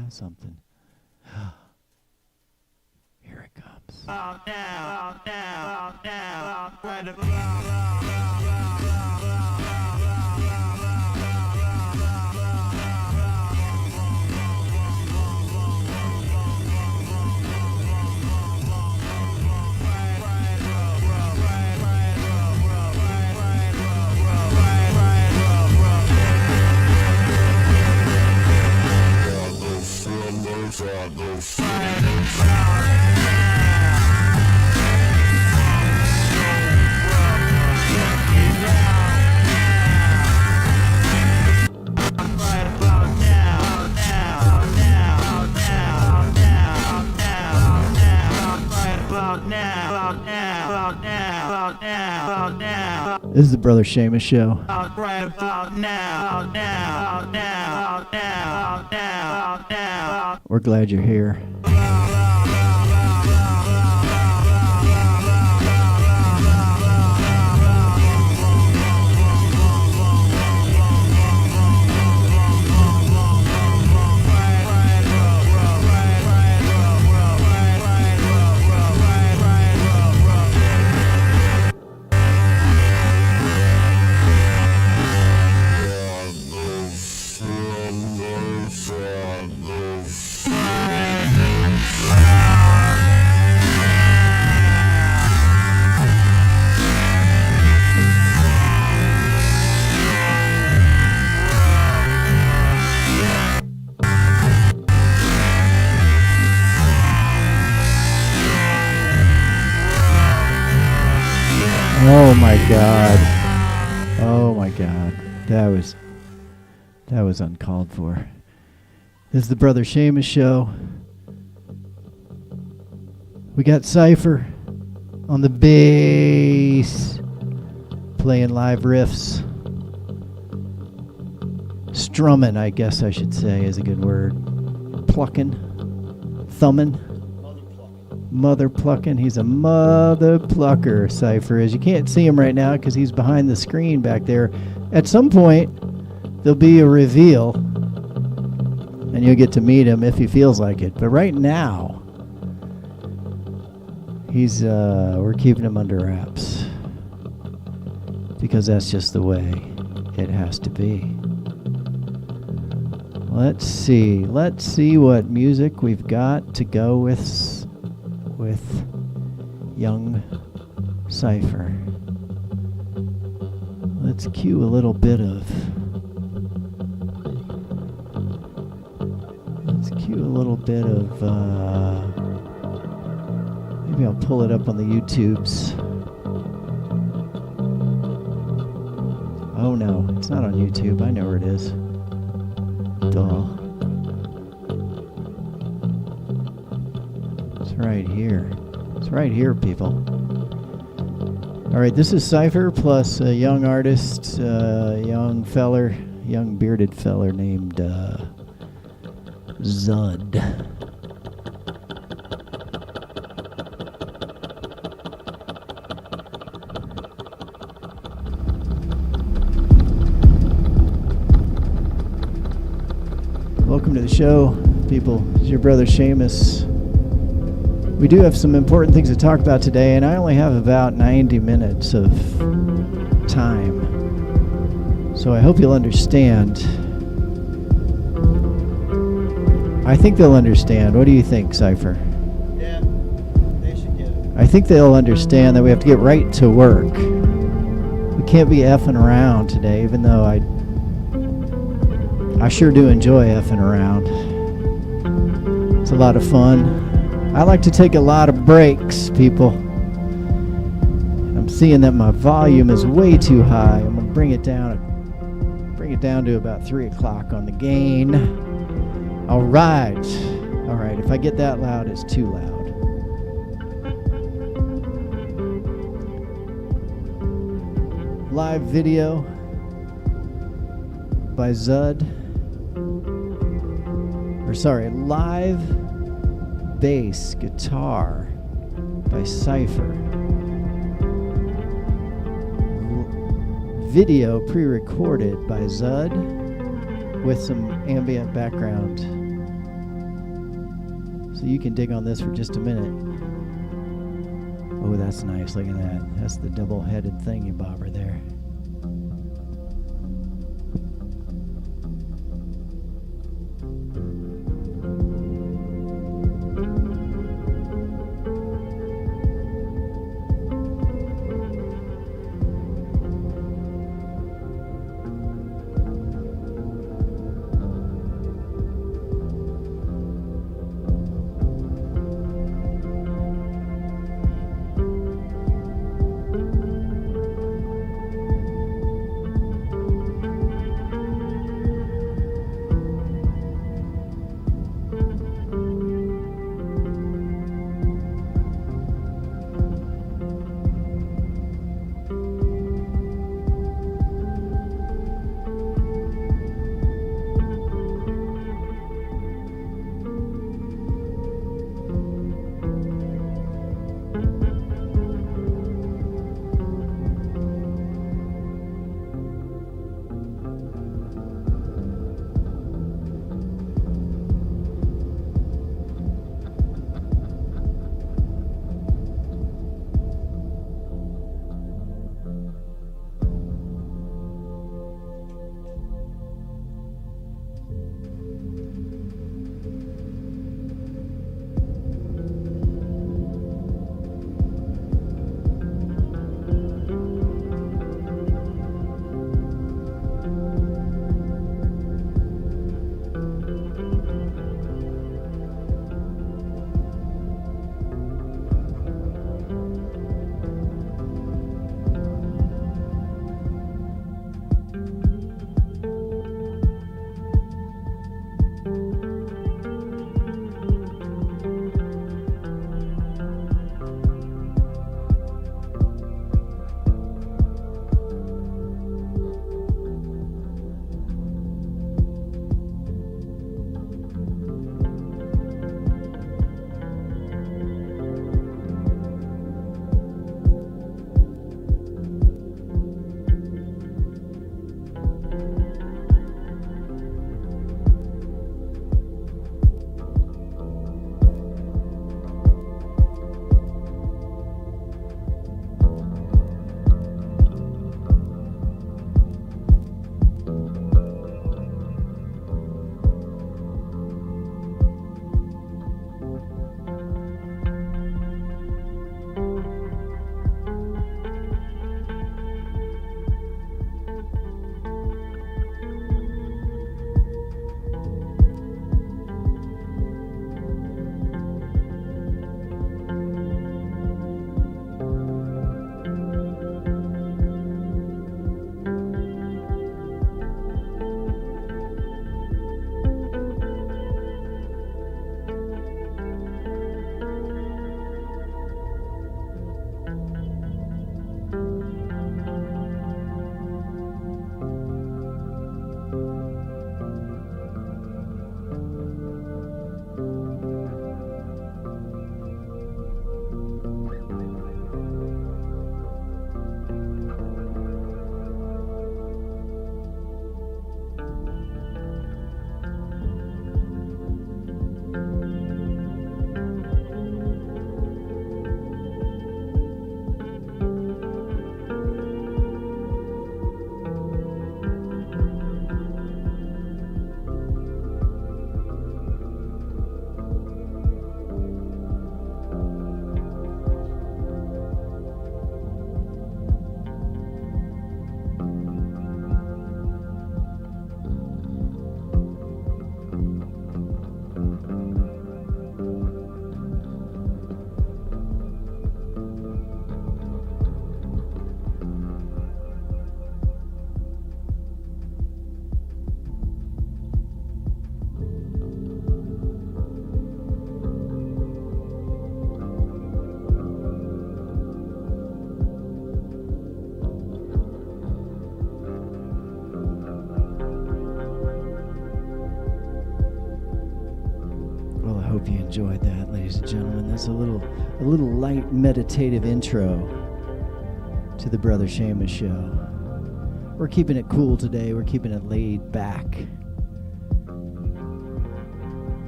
got something. Here it comes. This is the Brother Seamus Show. We're glad you're here. Oh my God. Oh my God. That was uncalled for. This is the Brother Seamus Show. We got Cypher on the bass, playing live riffs. Strumming, I guess I should say, is a good word. Plucking, thumbing. Mother plucking. He's a mother plucker, Cypher is. You can't see him right now because he's behind the screen back there. At some point, there'll be a reveal, and you'll get to meet him if he feels like it. But right now, we're keeping him under wraps because that's just the way it has to be. Let's see what music we've got to go with young Cypher. Let's cue a little bit of maybe I'll pull it up on the YouTubes. Oh no, it's not on YouTube. I know where it is. Duh. It's right here. It's right here, people. All right, this is Cypher plus a young artist, young bearded feller named Zud. Welcome to the show, people. It's your brother Seamus. We do have some important things to talk about today, and I only have about 90 minutes of time. So I hope you'll understand. I think they'll understand. What do you think, Cypher? Yeah, they should get it. I think they'll understand that we have to get right to work. We can't be effing around today, even though I sure do enjoy effing around. It's a lot of fun. I like to take a lot of breaks, people. I'm seeing that my volume is way too high. I'm going to bring it down to about 3 o'clock on the gain. All right. If I get that loud, it's too loud. Live video by Zud. Live bass guitar by Cypher. Video pre-recorded by Zud with some ambient background So you can dig on this for just a minute. Oh, that's nice. Look at that. That's the double-headed thingy bobber there. hope you enjoyed that, ladies and gentlemen. That's a little light meditative intro to the Brother Seamus Show. We're keeping it cool today. We're keeping it laid back.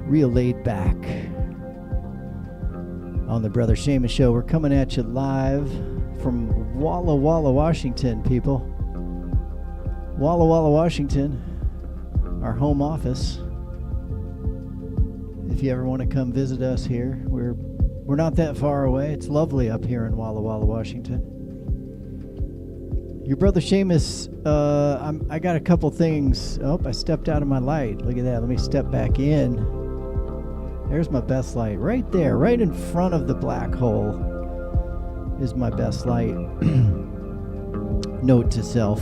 Real laid back. on the Brother Seamus Show. We're coming at you live from Walla Walla, Washington, people. Walla Walla, Washington, our home office. If you ever want to come visit us here, we're not that far away. It's lovely up here in Walla Walla, Washington. Your Brother Seamus, I got a couple things. Oh, I stepped out of my light. Look at that. Let me step back in. There's my best light. Right there, right in front of the black hole is my best light. Note to self.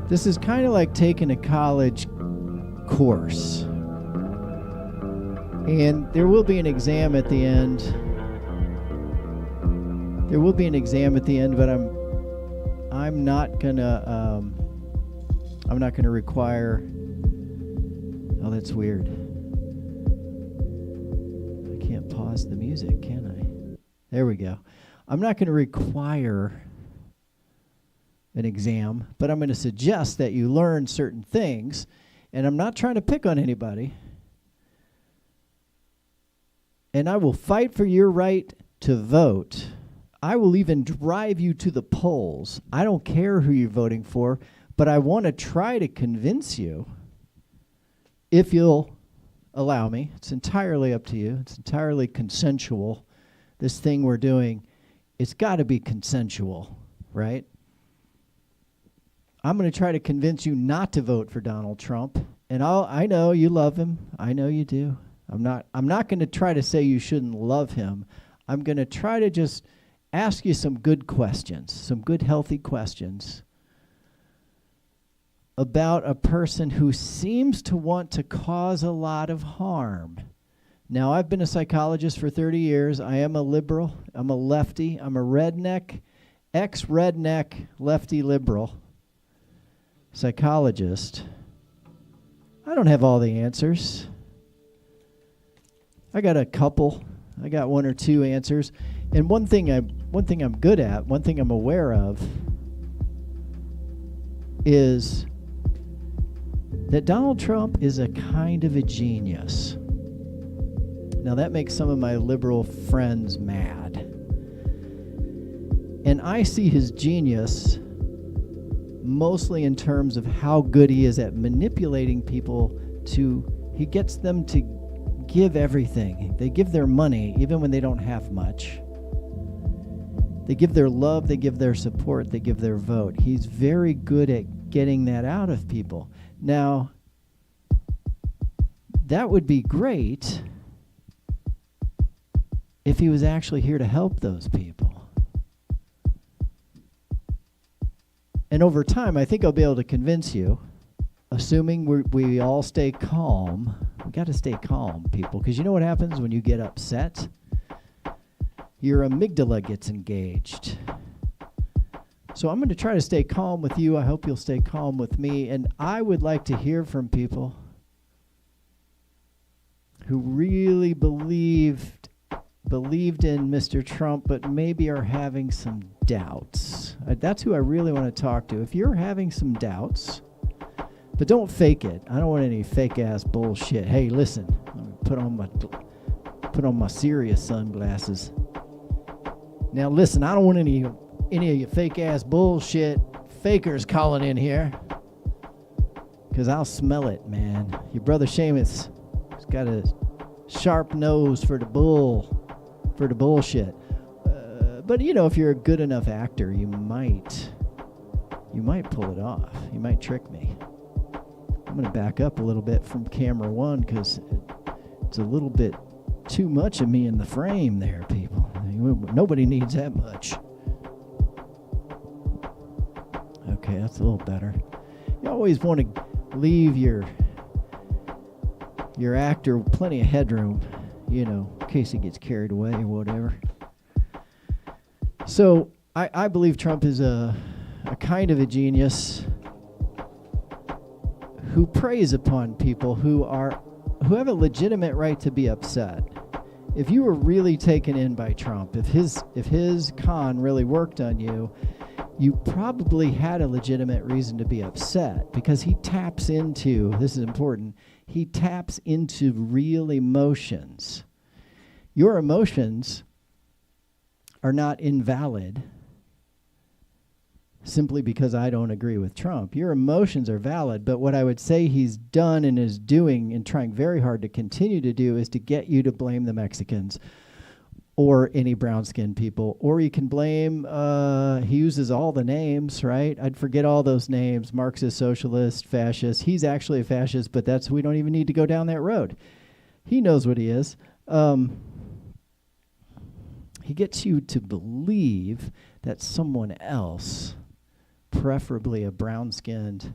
This is kind of like taking a college course. And there will be an exam at the end. There will be an exam at the end, but I'm not gonna require. Oh, that's weird. I can't pause the music, can I? There we go. I'm not gonna require an exam, but I'm gonna suggest that you learn certain things, and I'm not trying to pick on anybody. And I will fight for your right to vote. I will even drive you to the polls. I don't care who you're voting for, but I want to try to convince you, if you'll allow me. It's entirely up to you. It's entirely consensual. This thing we're doing, it's got to be consensual, right? I'm going to try to convince you not to vote for Donald Trump. And I know you love him. I know you do. I'm not going to try to say you shouldn't love him. I'm going to try to just ask you some good questions, some good healthy questions about a person who seems to want to cause a lot of harm. Now, I've been a psychologist for 30 years. I am a liberal. I'm a lefty. I'm a redneck, ex-redneck, lefty liberal psychologist. I don't have all the answers. I got a couple. I got one or two answers. And one thing I'm good at, one thing I'm aware of, is that Donald Trump is a kind of a genius. Now that makes some of my liberal friends mad. And I see his genius mostly in terms of how good he is at manipulating people he gets them to give everything. They give their money even when they don't have much. They give their love, they give their support, they give their vote. He's very good at getting that out of people. Now, that would be great if he was actually here to help those people. And over time, I think I'll be able to convince you, assuming we all stay calm. We got to stay calm, people, because you know what happens when you get upset? Your amygdala gets engaged. So I'm going to try to stay calm with you. I hope you'll stay calm with me. And I would like to hear from people who really believed in Mr. Trump, but maybe are having some doubts. That's who I really want to talk to. If you're having some doubts, but don't fake it. I don't want any fake ass bullshit. Hey, listen, put on my serious sunglasses. Now listen, I don't want any of your fake ass bullshit fakers calling in here, because I'll smell it, man. Your Brother Seamus has got a sharp nose for the bullshit. But you know, if you're a good enough actor, you might pull it off. You might trick me. I'm going to back up a little bit from camera one because it's a little bit too much of me in the frame there, people. Nobody needs that much. Okay, that's a little better. You always want to leave your actor plenty of headroom, you know, in case he gets carried away or whatever. So I believe Trump is a kind of a genius who preys upon people who have a legitimate right to be upset. If you were really taken in by Trump, if his con really worked on you, you probably had a legitimate reason to be upset, because he taps into, this is important, He taps into real emotions. Your emotions are not invalid simply because I don't agree with Trump. Your emotions are valid, but what I would say he's done and is doing and trying very hard to continue to do is to get you to blame the Mexicans or any brown-skinned people, or you can blame, he uses all the names, right? I'd forget all those names, Marxist, socialist, fascist. He's actually a fascist, but we don't even need to go down that road. He knows what he is. He gets you to believe that someone else, preferably a brown-skinned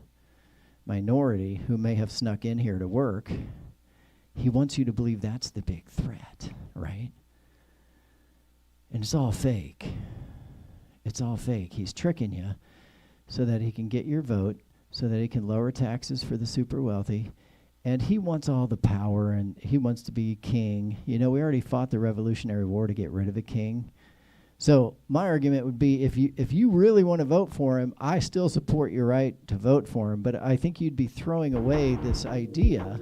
minority who may have snuck in here to work, he wants you to believe that's the big threat, right? And it's all fake. It's all fake. He's tricking you so that he can get your vote, so that he can lower taxes for the super wealthy. And he wants all the power, and he wants to be king. You know, we already fought the Revolutionary War to get rid of a king. So my argument would be, if you really want to vote for him, I still support your right to vote for him. But I think you'd be throwing away this idea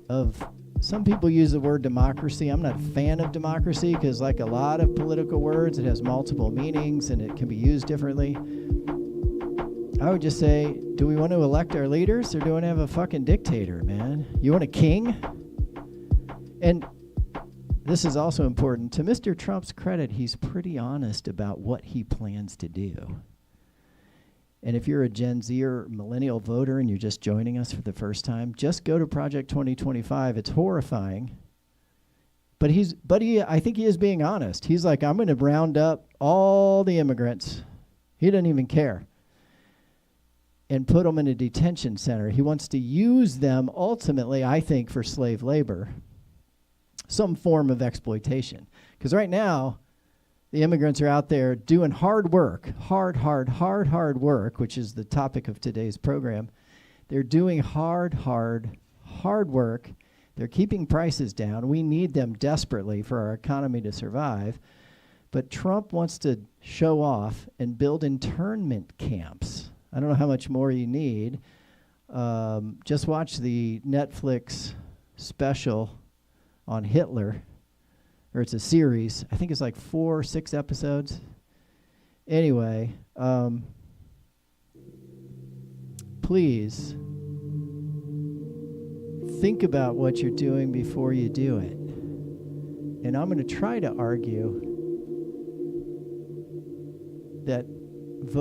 of, some people use the word democracy. I'm not a fan of democracy because, like a lot of political words, it has multiple meanings and it can be used differently. I would just say, do we want to elect our leaders, or do we want to have a fucking dictator, man? You want a king? And this is also important. To Mr. Trump's credit, he's pretty honest about what he plans to do. And if you're a Gen Z or millennial voter and you're just joining us for the first time, just go to Project 2025. It's horrifying. But I think he is being honest. He's like, I'm going to round up all the immigrants. He doesn't even care. And put them in a detention center. He wants to use them ultimately, I think, for slave labor. Some form of exploitation. Because right now, the immigrants are out there doing hard work, hard work, which is the topic of today's program. They're doing hard work. They're keeping prices down. We need them desperately for our economy to survive. But Trump wants to show off and build internment camps. I don't know how much more you need. Just watch the Netflix special on Hitler. Or it's a series. I think it's like 4 or 6 episodes. Anyway, please think about what you're doing before you do it. And I'm going to try to argue that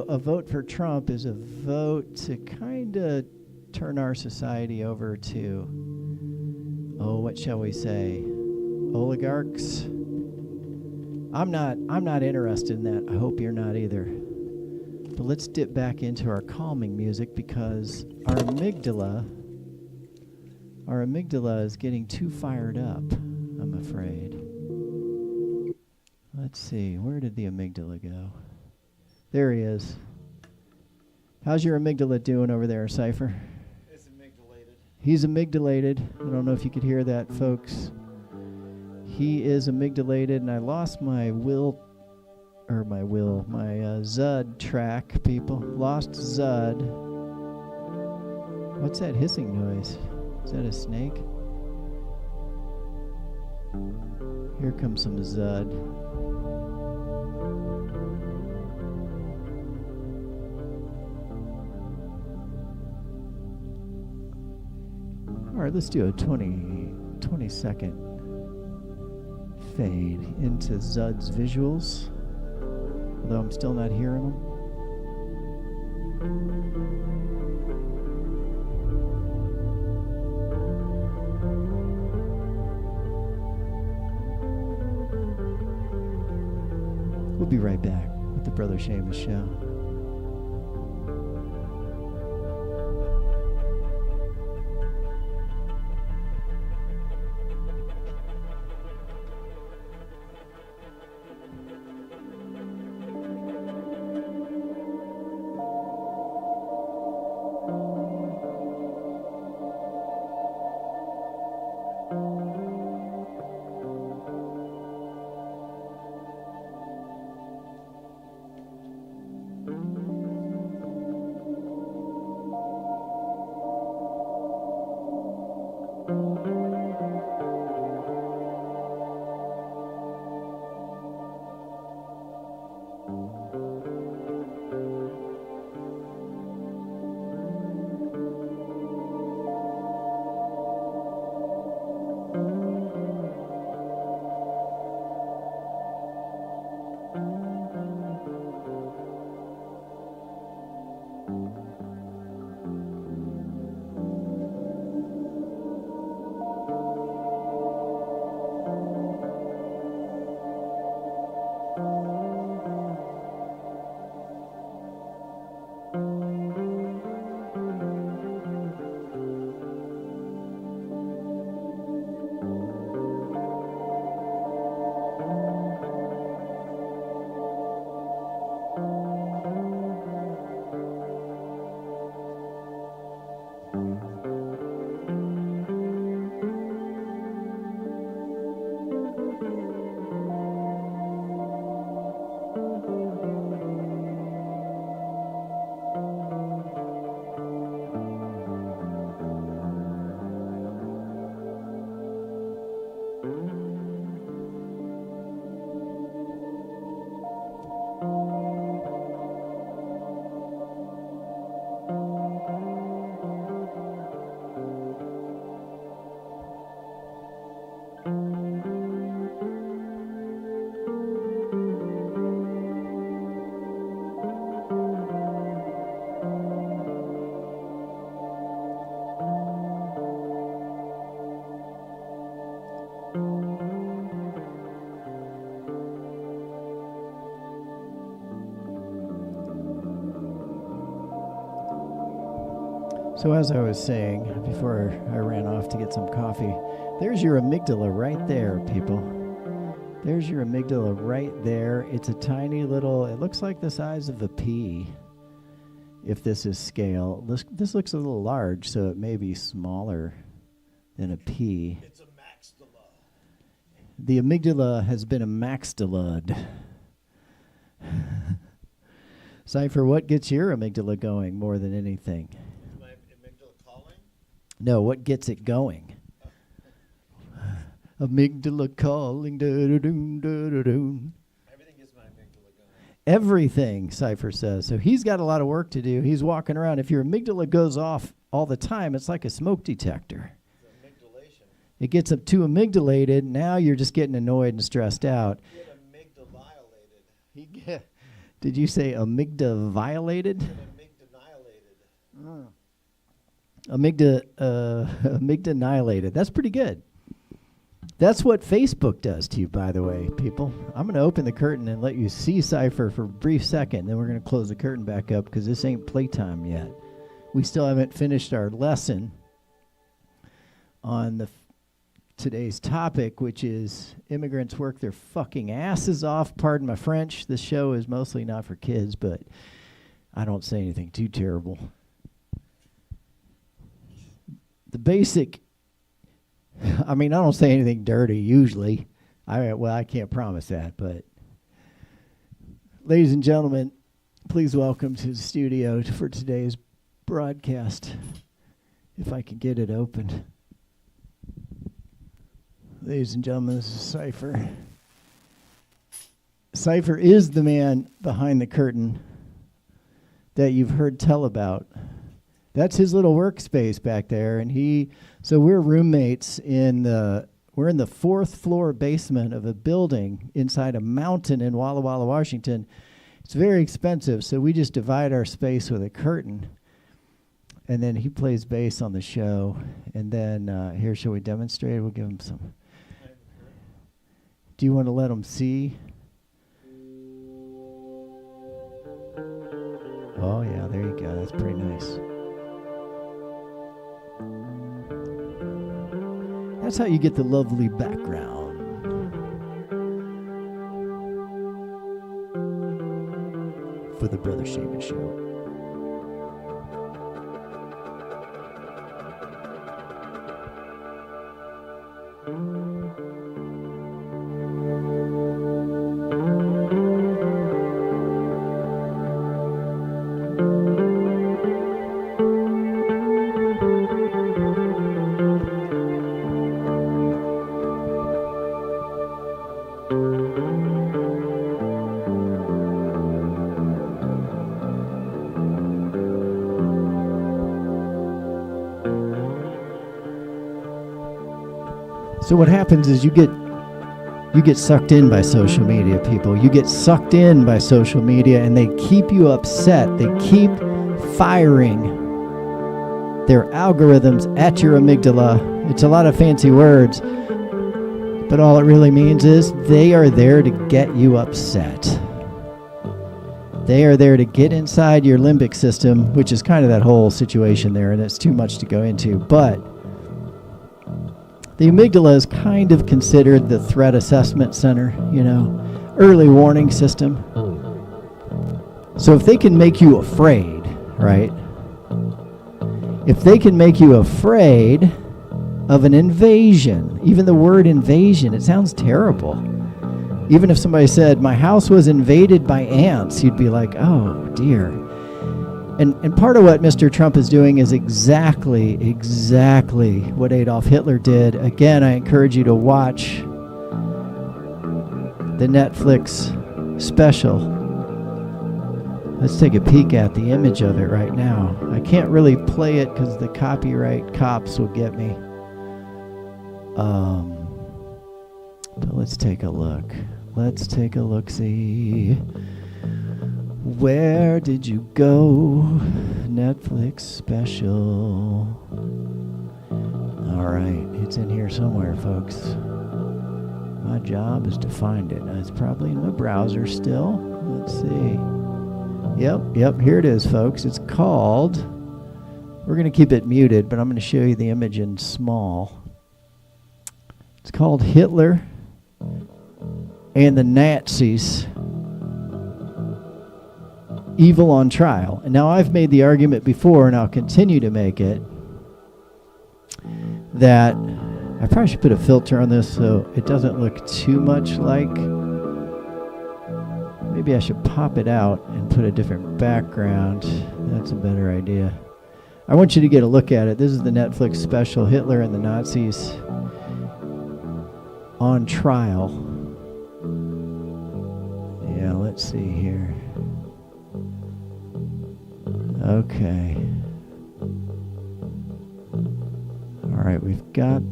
a vote for Trump is a vote to kind of turn our society over to, what shall we say, oligarchs. I'm not interested in that. I hope you're not either. But let's dip back into our calming music, because our amygdala is getting too fired up, I'm afraid. Let's see, where did the amygdala go? There he is. How's your amygdala doing over there, Cypher? It's amygdalated. He's amygdalated. I don't know if you could hear that, folks. He is amygdalated, and I lost my Zud track, people. Lost Zud. What's that hissing noise? Is that a snake? Here comes some Zud. All right, let's do a 20 second fade into Zud's visuals, although I'm still not hearing them. We'll be right back with the Brother Seamus Show. So as I was saying, before I ran off to get some coffee, there's your amygdala right there, people. There's your amygdala right there. It's a tiny little, it looks like the size of a pea, if this is scale. This looks a little large, so it may be smaller than a pea. It's a maxilla. The amygdala has been a maxilla'd. Cypher, what gets your amygdala going more than anything? Is my amygdala calling? No, what gets it going? Amygdala calling, da-da-doom, da-da-doom. Everything gets my amygdala going. Everything, Cypher says. So he's got a lot of work to do. He's walking around. If your amygdala goes off all the time, it's like a smoke detector. It's amygdalation. It gets up too amygdalated. Now you're just getting annoyed and stressed out. Get amygdala-violated. Did you say amygdala-violated? Amygdala-annihilated. That's pretty good. That's what Facebook does to you, by the way, people. I'm going to open the curtain and let you see Cypher for a brief second. Then we're going to close the curtain back up because this ain't playtime yet. We still haven't finished our lesson on today's topic, which is immigrants work their fucking asses off. Pardon my French. This show is mostly not for kids, but I don't say anything too terrible. The basic, I mean, I don't say anything dirty usually. I can't promise that, but ladies and gentlemen, please welcome to the studio for today's broadcast, if I can get it open. Ladies and gentlemen, this is Cypher. Cypher is the man behind the curtain that you've heard tell about. That's his little workspace back there, and so we're roommates we're in the 4th floor basement of a building inside a mountain in Walla Walla, Washington. It's very expensive, so we just divide our space with a curtain, and then he plays bass on the show, and then here, shall we demonstrate? We'll give him some. Do you want to let him see? Oh, yeah, there you go. That's pretty nice. That's how you get the lovely background. For the Brother Seamus Show. So what happens is you get sucked in by social media, people. You get sucked in by social media, and they keep you upset. They keep firing their algorithms at your amygdala. It's a lot of fancy words, but all it really means is they are there to get you upset. They are there to get inside your limbic system, which is kind of that whole situation there, and it's too much to go into, but the amygdala is kind of considered the threat assessment center, early warning system. So if they can make you afraid, right? If they can make you afraid of an invasion, even the word invasion, it sounds terrible. Even if somebody said, my house was invaded by ants, you'd be like, oh dear. And part of what Mr. Trump is doing is exactly what Adolf Hitler did. Again, I encourage you to watch the Netflix special. Let's take a peek at the image of it right now. I can't really play it because the copyright cops will get me. But let's take a look. Let's take a look-see. Where did you go? Netflix special. All right, it's in here somewhere, folks. My job is to find it. It's probably in my browser still. Let's see. Yep, here it is, folks. It's called We're going to keep it muted, but I'm going to show you the image in small. It's called Hitler and the Nazis, Evil on Trial. And now I've made the argument before, and I'll continue to make it, that I probably should put a filter on this so it doesn't look too much like. Maybe I should pop it out and put a different background. That's a better idea. I want you to get a look at it. This is the Netflix special, Hitler and the Nazis on Trial. Yeah, let's see here. Okay. All right, we've got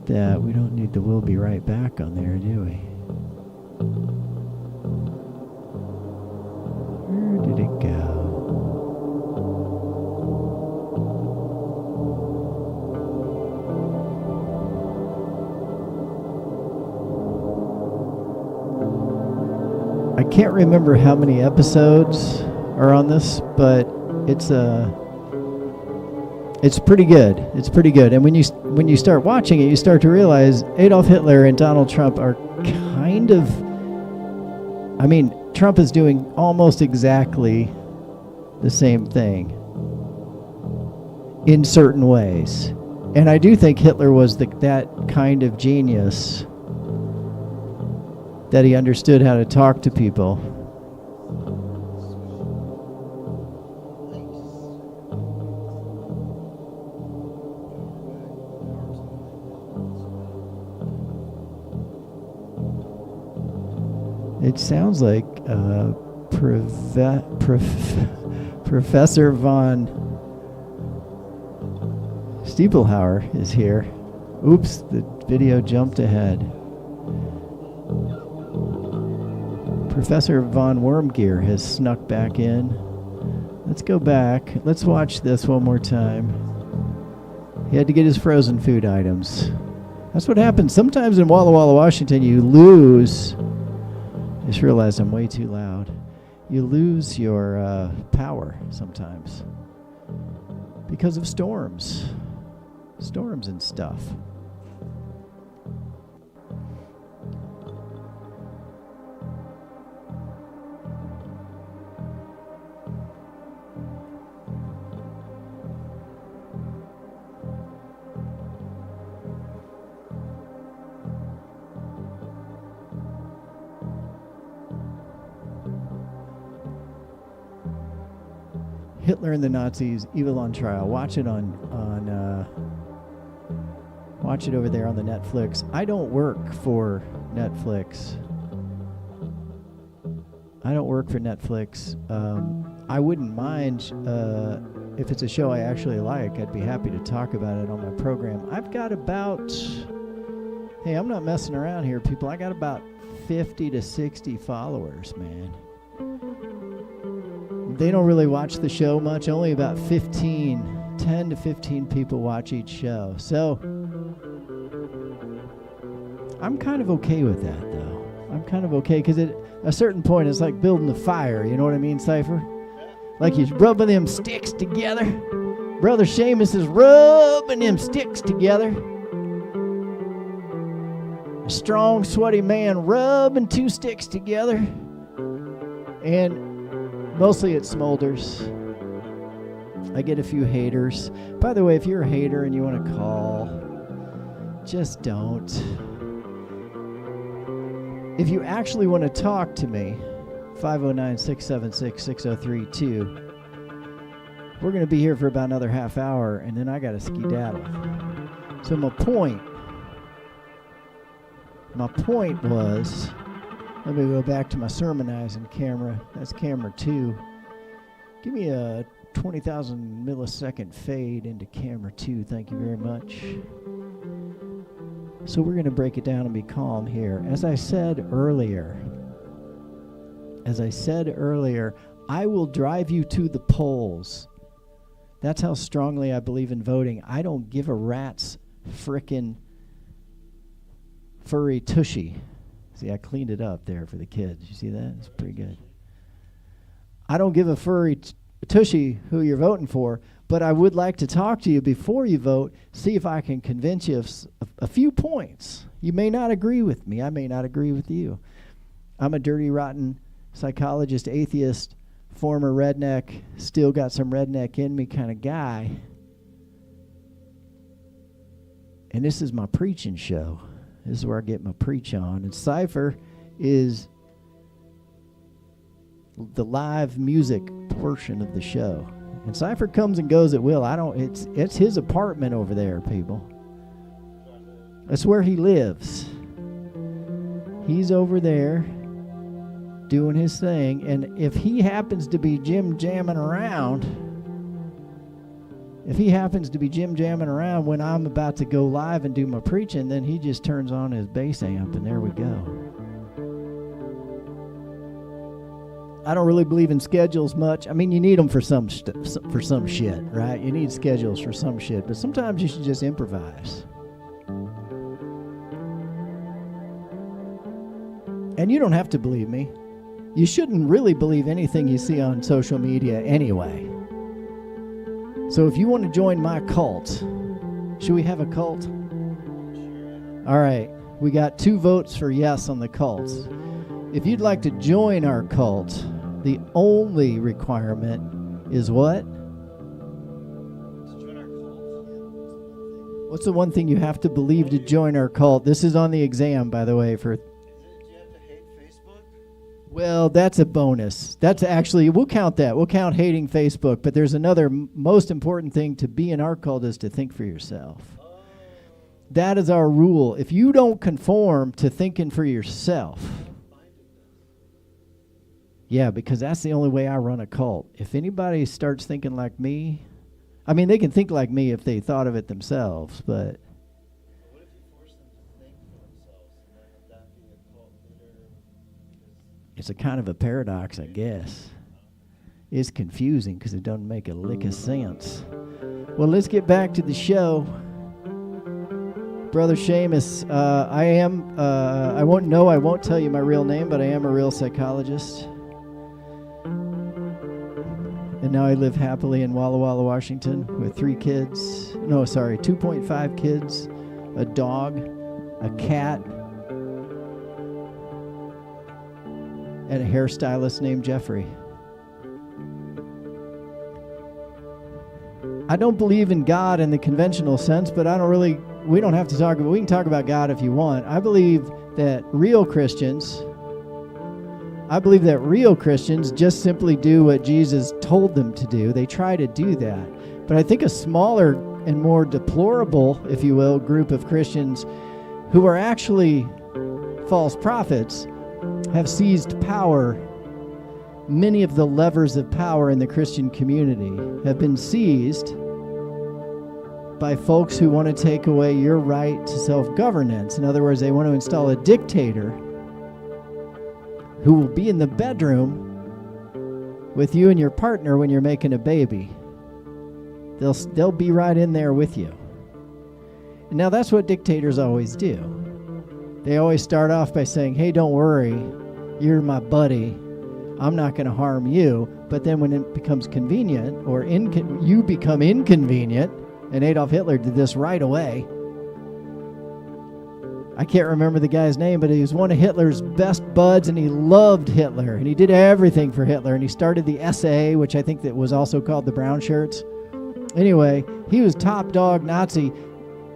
that. We don't need the "we'll be right back" on there, do we? Where did it go? I can't remember how many episodes are on this, but it's pretty good. It's pretty good. And when you start watching it, you start to realize Adolf Hitler and Donald Trump are kind of, I mean, Trump is doing almost exactly the same thing in certain ways. And I do think Hitler was that kind of genius, that he understood how to talk to people. It sounds like Professor von Stiepelhauer is here. Oops, the video jumped ahead. Professor von Wormgear has snuck back in. Let's go back. Let's watch this one more time. He had to get his frozen food items. That's what happens. Sometimes in Walla Walla, Washington, you lose... I just realized I'm way too loud. You lose your power sometimes because of storms and stuff. Hitler and the Nazis, Evil on Trial. Watch it watch it over there on the Netflix. I don't work for Netflix. I wouldn't mind if it's a show I actually like. I'd be happy to talk about it on my program. I've got about, hey, I'm not messing around here, people. I got about 50 to 60 followers, man. They don't really watch the show much. Only about 10 to 15 people watch each show. So I'm kind of okay with that, though. I'm kind of okay because at a certain point, it's like building a fire. You know what I mean, Cypher? Like he's rubbing them sticks together. Brother Seamus is rubbing them sticks together. A strong, sweaty man rubbing two sticks together. And mostly it smolders. I get a few haters. By the way, if you're a hater and you want to call, just don't. If you actually want to talk to me, 509-676-6032. We're going to be here for about another half hour, and then I got to skedaddle. So my point was, let me go back to my sermonizing camera. That's camera 2. Give me a 20,000 millisecond fade into camera 2. Thank you very much. So we're going to break it down and be calm here. As I said earlier, I will drive you to the polls. That's how strongly I believe in voting. I don't give a rat's frickin' furry tushy. See, I cleaned it up there for the kids. You see that? It's pretty good. I don't give a furry tushy who you're voting for, but I would like to talk to you before you vote, see if I can convince you of a few points. You may not agree with me. I may not agree with you. I'm a dirty, rotten psychologist, atheist, former redneck, still got some redneck in me kind of guy. And this is my preaching show. This is where I get my preach on. And Cypher is the live music portion of the show. And Cypher comes and goes at will. It's his apartment over there, people. That's where he lives. He's over there doing his thing. And if he happens to be jamming around when I'm about to go live and do my preaching, then he just turns on his bass amp and there we go. I don't really believe in schedules much. I mean, you need them for some shit, right? You need schedules for some shit, but sometimes you should just improvise. And you don't have to believe me. You shouldn't really believe anything you see on social media anyway. So if you want to join my cult, should we have a cult? All right, we got 2 votes for yes on the cult. If you'd like to join our cult, the only requirement is what? To join our cult. What's the one thing you have to believe to join our cult? This is on the exam, by the way. Do you have to hate Facebook? Well, that's a bonus. That's actually, we'll count that. We'll count hating Facebook. But there's another most important thing to be in our cult is to think for yourself. That is our rule. If you don't conform to thinking for yourself, yeah, because that's the only way I run a cult. If anybody starts thinking like me, I mean, they can think like me if they thought of it themselves, but What if you force them to think for themselves and then that be a cult leader? it's a kind of a paradox, I guess. It's confusing because it doesn't make a lick of sense. Well, let's get back to the show. Brother Seamus, I won't tell you my real name, but I am a real psychologist. And now I live happily in Walla Walla, Washington with 2.5 kids, a dog, a cat, and a hairstylist named Jeffrey. I don't believe in God in the conventional sense, but we don't have to talk about, we can talk about God if you want. I believe that real Christians just simply do what Jesus told them to do. They try to do that. But I think a smaller and more deplorable, if you will, group of Christians who are actually false prophets have seized power. Many of the levers of power in the Christian community have been seized by folks who want to take away your right to self-governance. In other words, they want to install a dictator who will be in the bedroom with you and your partner when you're making a baby. They'll be right in there with you. And now that's what dictators always do. They always start off by saying, hey, don't worry, you're my buddy. I'm not going to harm you. But then when it becomes convenient or you become inconvenient, and Adolf Hitler did this right away. I can't remember the guy's name, but he was one of Hitler's best buds, and he loved Hitler, and he did everything for Hitler, and he started the SA, which I think that was also called the Brown Shirts. Anyway, he was top dog Nazi.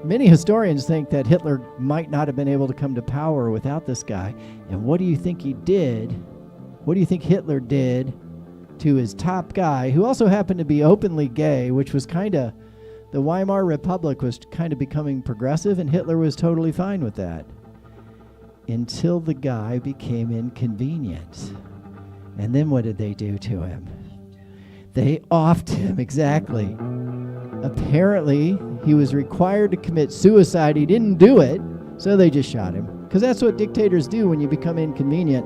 Many historians think that Hitler might not have been able to come to power without this guy. And what do you think he did? What do you think Hitler did to his top guy, who also happened to be openly gay, which was kind of, the Weimar Republic was kind of becoming progressive, and Hitler was totally fine with that. Until the guy became inconvenient. And then what did they do to him? They offed him, exactly. Apparently, he was required to commit suicide. He didn't do it, so they just shot him. Because that's what dictators do when you become inconvenient.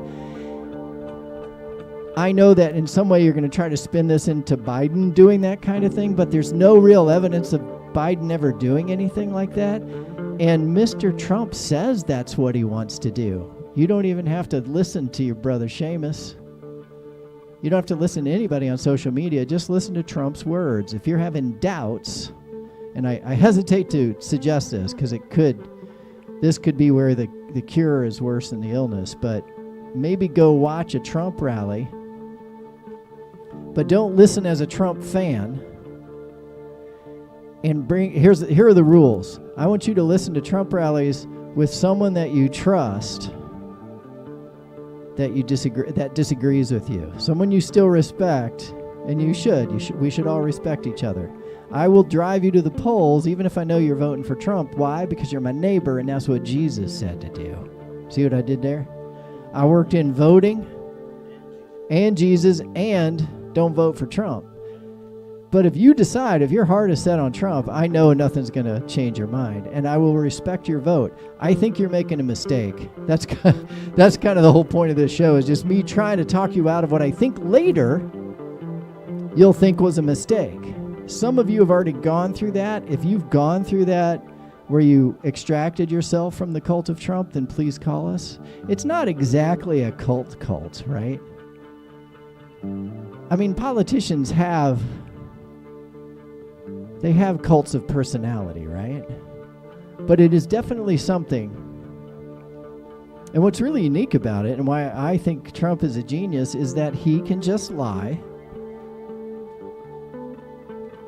I know that in some way you're going to try to spin this into Biden doing that kind of thing, but there's no real evidence of Biden ever doing anything like that. And Mr. Trump says that's what he wants to do. You don't even have to listen to your brother Seamus. You don't have to listen to anybody on social media. Just listen to Trump's words. If you're having doubts, and I hesitate to suggest this because this could be where the cure is worse than the illness, but maybe go watch a Trump rally, but don't listen as a Trump fan. And here are the rules. I want you to listen to Trump rallies with someone that you trust, that disagrees with you, someone you still respect, and we should all respect each other. I will drive you to the polls even if I know you're voting for Trump. Why? Because you're my neighbor, and that's what Jesus said to do. See what I did there? I worked in voting and Jesus and don't vote for Trump. But if your heart is set on Trump, I know nothing's going to change your mind, and I will respect your vote. I think you're making a mistake. That's kind of the whole point of this show, is just me trying to talk you out of what I think later you'll think was a mistake. Some of you have already gone through that. If you've gone through that where you extracted yourself from the cult of Trump, then please call us. It's not exactly a cult, right? I mean, politicians have cults of personality, right? But it is definitely something. And what's really unique about it, and why I think Trump is a genius, is that he can just lie.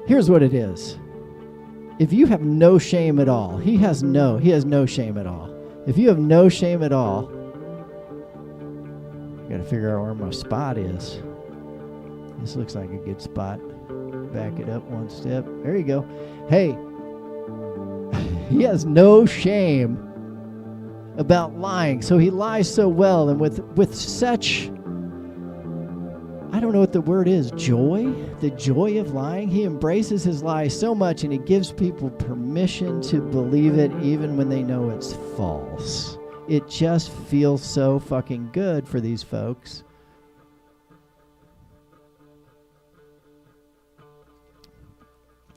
Here's what it is. If you have no shame at all, he has no shame at all. If you have no shame at all, I gotta figure out where my spot is. This looks like a good spot. Back it up one step. There you go. Hey, he has no shame about lying. So he lies so well and with such, I don't know what the word is, joy? The joy of lying. He embraces his lies so much, and he gives people permission to believe it even when they know it's false. It just feels so fucking good for these folks.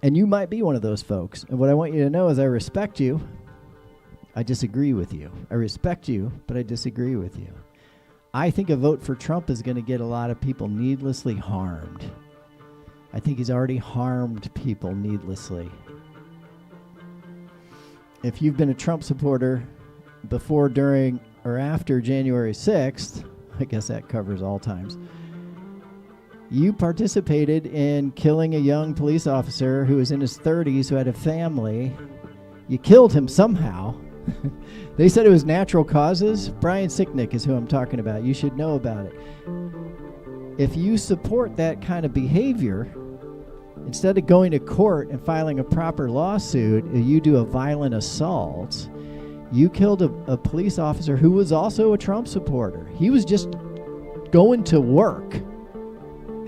And you might be one of those folks. And what I want you to know is I respect you. I disagree with you. I respect you, but I disagree with you. I think a vote for Trump is going to get a lot of people needlessly harmed. I think he's already harmed people needlessly. If you've been a Trump supporter before, during, or after January 6th, I guess that covers all times, you participated in killing a young police officer who was in his 30s who had a family. You killed him somehow. They said it was natural causes. Brian Sicknick is who I'm talking about. You should know about it. If you support that kind of behavior, instead of going to court and filing a proper lawsuit, you do a violent assault. You killed a police officer who was also a Trump supporter. He was just going to work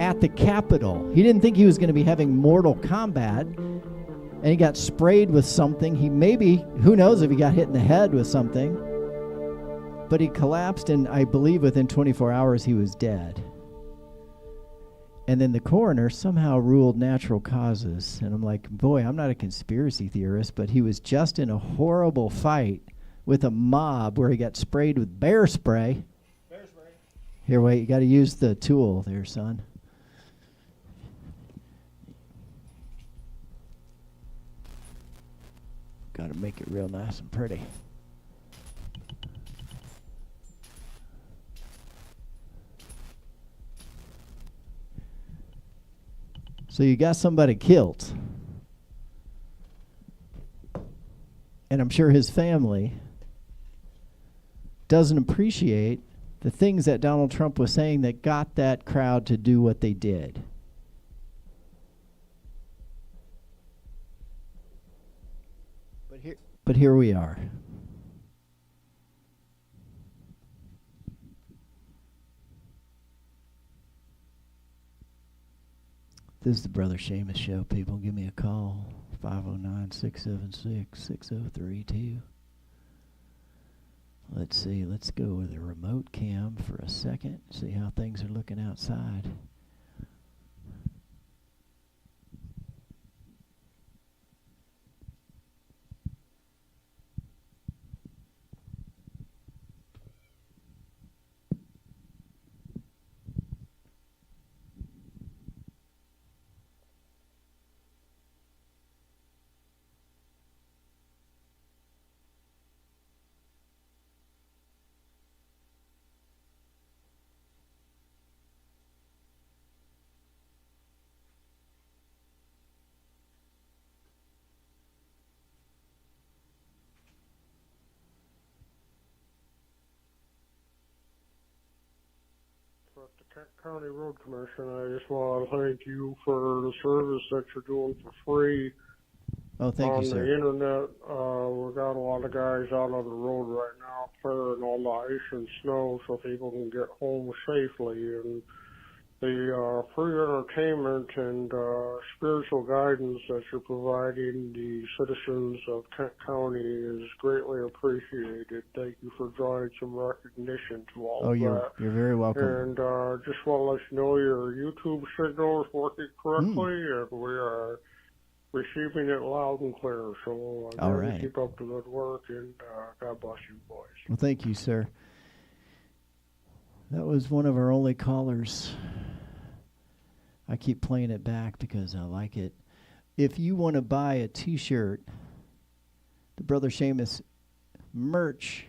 at the Capitol. He didn't think he was going to be having mortal combat, and he got sprayed with something. Who knows if he got hit in the head with something, but he collapsed, and I believe within 24 hours he was dead. And then the coroner somehow ruled natural causes, and I'm like, boy, I'm not a conspiracy theorist, but he was just in a horrible fight with a mob where he got sprayed with bear spray. Here, wait, you got to use the tool there, son. Got to make it real nice and pretty. So you got somebody killed. And I'm sure his family doesn't appreciate the things that Donald Trump was saying that got that crowd to do what they did. But here we are. This is the Brother Seamus Show, people. Give me a call, 509-676-6032. Let's see, let's go with a remote cam for a second, see how things are looking outside. with the Kent County Road Commission. I just want to thank you for the service that you're doing for free Oh, thank on you, the sir. internet. We got a lot of guys out on the road right now clearing all the ice and snow so people can get home safely. And the free entertainment and spiritual guidance that you're providing the citizens of Kent County is greatly appreciated. Thank you for drawing some recognition to all of that. You're very welcome. And just want to let you know your YouTube signal is working correctly, and we are receiving it loud and clear. So All right. keep up the good work, and God bless you, boys. Well, thank you, sir. That was one of our only callers. I keep playing it back because I like it. If you want to buy a T-shirt, the Brother Seamus merch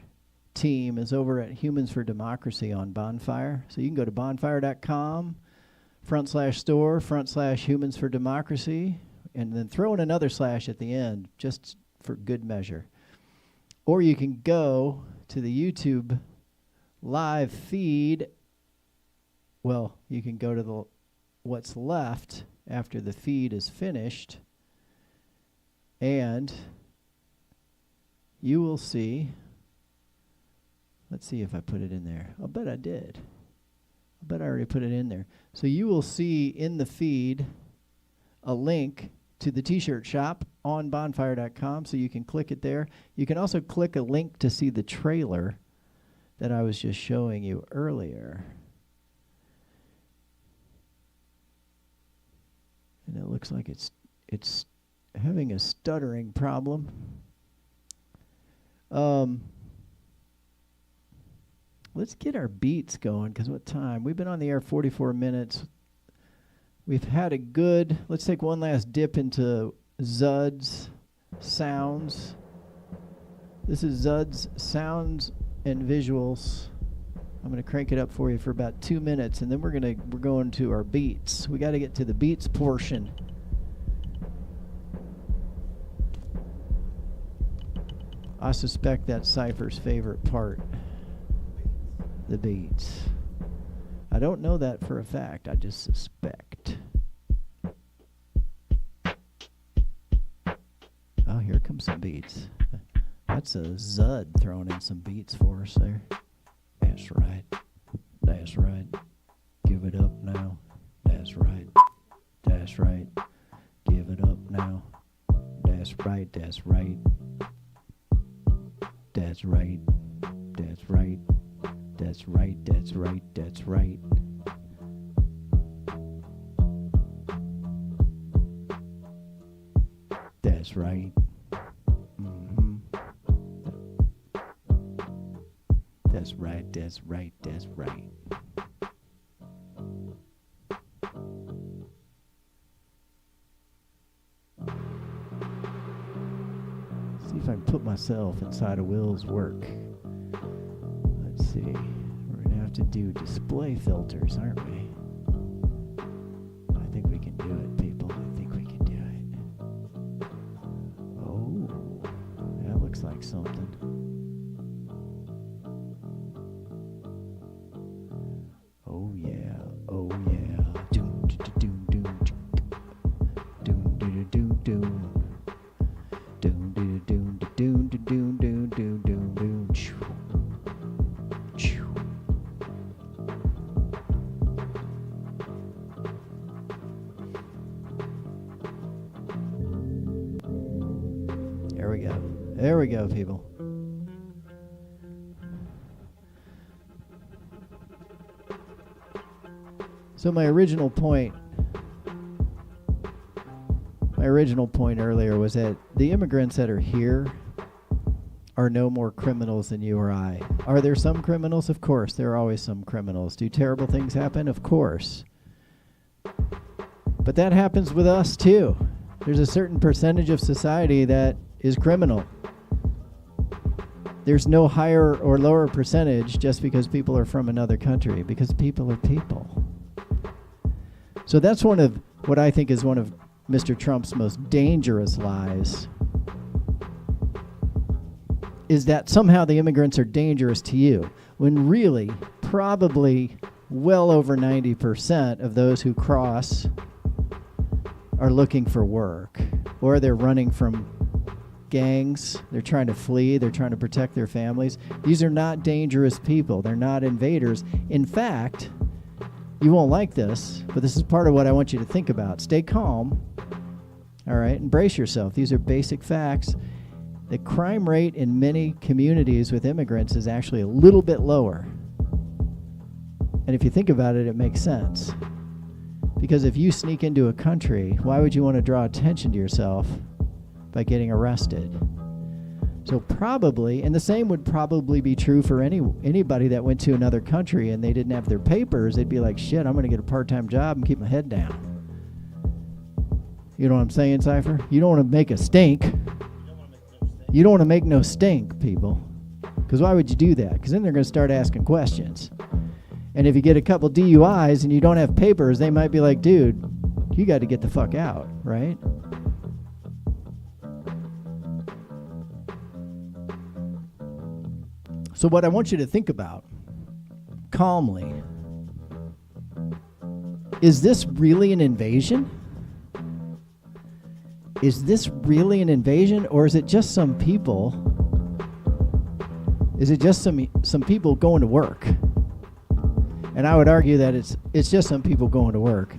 team is over at Humans for Democracy on Bonfire. So you can go to bonfire.com/store/Humans for Democracy, and then throw in another slash at the end just for good measure. Or you can go to the YouTube live feed. Well, you can go to what's left after the feed is finished, and you will see. Let's see if I put it in there. I'll bet I did. I bet I already put it in there. So you will see in the feed a link to the T-shirt shop on bonfire.com, so you can click it there. You can also click a link to see the trailer that I was just showing you earlier. And it looks like it's having a stuttering problem. Let's get our beats going, because what time? We've been on the air 44 minutes. We've had a good, let's take one last dip into Zud's sounds. This is Zud's sounds and visuals. I'm going to crank it up for you for about 2 minutes, and then we're going to our beats. We got to get to the beats portion. I suspect that's Cypher's favorite part. The beats. I don't know that for a fact. I just suspect. Oh, here comes some beats. That's a Zud throwing in some beats for us there. That's right. That's right. Give it up now. That's right. That's right. Give it up now. That's right. That's right. That's right. That's right. That's right. That's right. That's right. That's right. That's right, that's right, that's right. See if I can put myself inside of Will's work. Let's see. We're going to have to do display filters, aren't we? I think we can do it, people. I think we can do it. Oh, that looks like something. Oh yeah, oh yeah. Doom doom doom doom doom doom doom doom doom doom doom doom doom doom doom doom. There we go. There we go, people. So my original point earlier was that the immigrants that are here are no more criminals than you or I. Are there some criminals? Of course, there are always some criminals. Do terrible things happen? Of course. But that happens with us too. There's a certain percentage of society that is criminal. There's no higher or lower percentage just because people are from another country, because people are people. So that's one of what I think is one of Mr. Trump's most dangerous lies, is that somehow the immigrants are dangerous to you, when really, probably well over 90% of those who cross are looking for work, or they're running from gangs. They're trying to flee. They're trying to protect their families. These are not dangerous people. They're not invaders. In fact, you won't like this, but this is part of what I want you to think about. Stay calm. All right, and brace yourself. These are basic facts. The crime rate in many communities with immigrants is actually a little bit lower. And if you think about it, it makes sense. Because if you sneak into a country, why would you want to draw attention to yourself by getting arrested? So probably, and the same would probably be true for anybody that went to another country and they didn't have their papers. They'd be like, shit, I'm going to get a part-time job and keep my head down. You know what I'm saying, Cypher? You don't want to make a stink. You don't want to make no stink, people. Because why would you do that? Because then they're going to start asking questions. And if you get a couple DUIs and you don't have papers, they might be like, dude, you got to get the fuck out, right? So what I want you to think about, calmly, is this really an invasion? Is this really an invasion, or is it just some people? Is it just some people going to work? And I would argue that it's just some people going to work.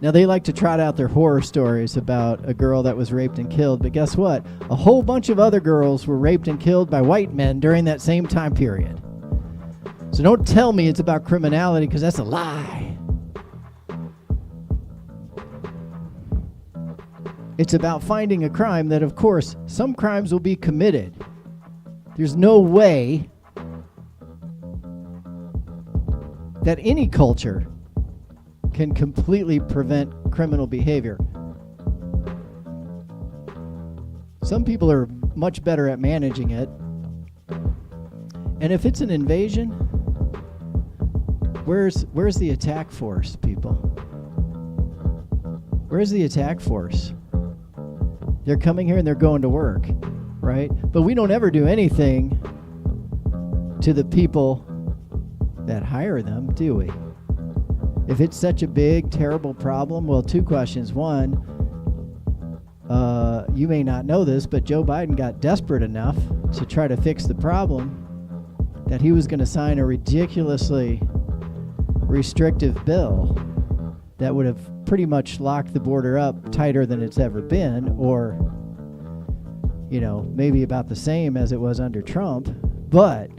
Now, they like to trot out their horror stories about a girl that was raped and killed, but guess what? A whole bunch of other girls were raped and killed by white men during that same time period. So don't tell me it's about criminality, because that's a lie. It's about finding a crime that, of course, some crimes will be committed. There's no way that any culture can completely prevent criminal behavior. Some people are much better at managing it. And if it's an invasion, where's the attack force, people? Where's the attack force? They're coming here and they're going to work, right? But we don't ever do anything to the people that hire them, do we? If it's such a big, terrible problem, well, two questions. One, you may not know this, but Joe Biden got desperate enough to try to fix the problem that he was going to sign a ridiculously restrictive bill that would have pretty much locked the border up tighter than it's ever been, or, you know, maybe about the same as it was under Trump. But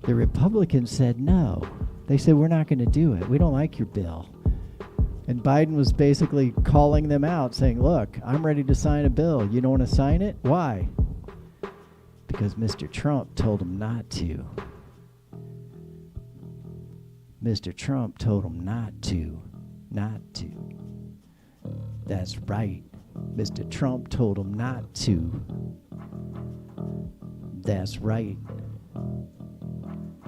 the Republicans said no. They said, we're not going to do it. We don't like your bill. And Biden was basically calling them out, saying, look, I'm ready to sign a bill. You don't want to sign it? Why? Because Mr. Trump told him not to. Mr. Trump told him not to. Not to. That's right. Mr. Trump told him not to. That's right.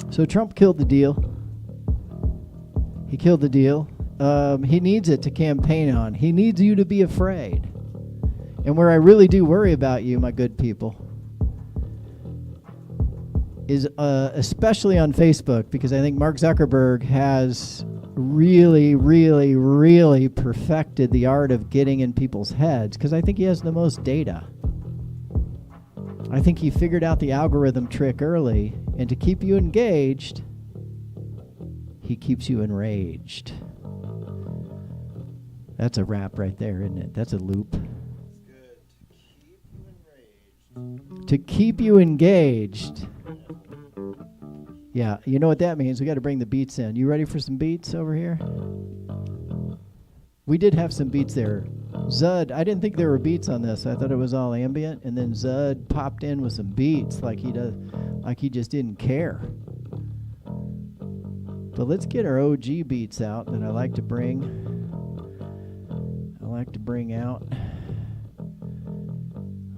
So Trump killed the deal. He killed the deal. He needs it to campaign on. He needs you to be afraid. And where I really do worry about you, my good people, is especially on Facebook, because I think Mark Zuckerberg has really, really, really perfected the art of getting in people's heads, because I think he has the most data. I think he figured out the algorithm trick early, and to keep you engaged, he keeps you enraged. That's a rap right there, isn't it? That's a loop. Good. To keep you engaged. Yeah, you know what that means. We got to bring the beats in. You ready for some beats over here? We did have some beats there. Zud, I didn't think there were beats on this. I thought it was all ambient, and then Zud popped in with some beats like he does, like he just didn't care. But let's get our OG beats out that I like to bring. Out.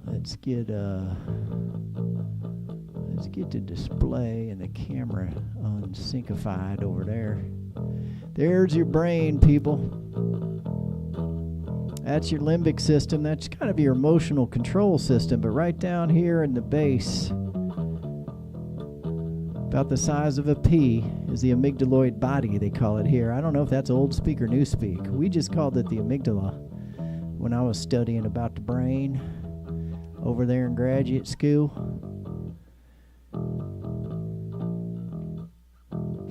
Let's get the display and the camera unsyncified over there. There's your brain, people. That's your limbic system. That's kind of your emotional control system. But right down here in the base, about the size of a pea, is the amygdaloid body, they call it here. I don't know if that's old speak or new speak. We just called it the amygdala when I was studying about the brain over there in graduate school.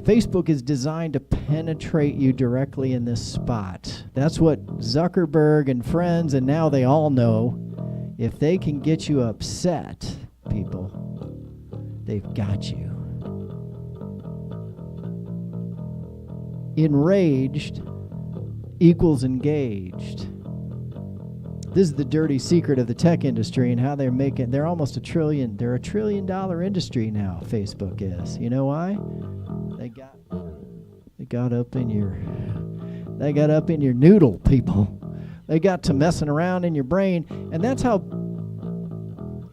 Facebook is designed to penetrate you directly in this spot. That's what Zuckerberg and friends, and now they all know, if they can get you upset, people, they've got you. Enraged equals engaged. This is the dirty secret of the tech industry and how they're almost they're $1 trillion industry now, Facebook is. You know why? They got up in your noodle, people. They got to messing around in your brain, and that's how,